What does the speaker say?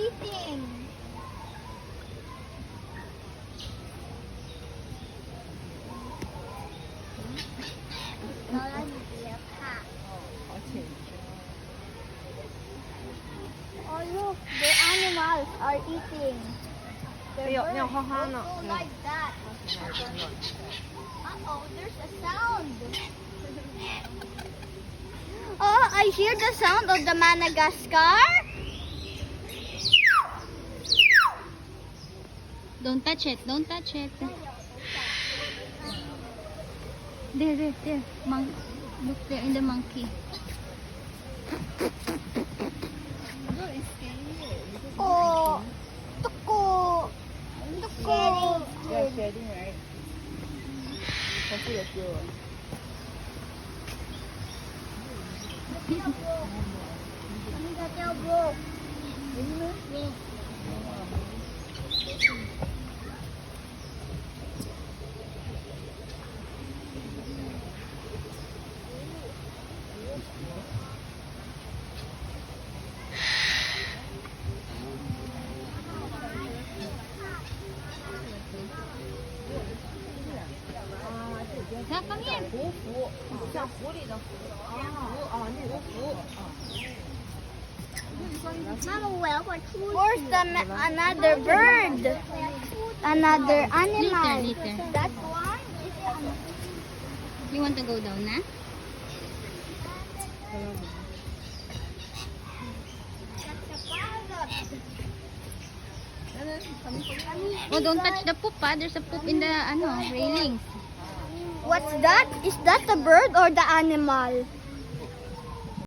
eating. Oh look, the animals are eating. The birds also like that. Uh-oh, there's a sound. Oh, I hear the sound of the Madagascar. Don't touch it. Don't touch it. There. Look there in the monkey. Oh, tuko. Tuko. Yeah, shedding, right? Hopefully it's good. Now come here. 胡服，像狐狸的狐，蝙蝠啊，那个蝠啊。 Where's another bird? Another animal. Later. That one is You want to go down na? Oh, don't touch the poop, ah. There's a poop in the railings. What's that? Is that the bird or the animal?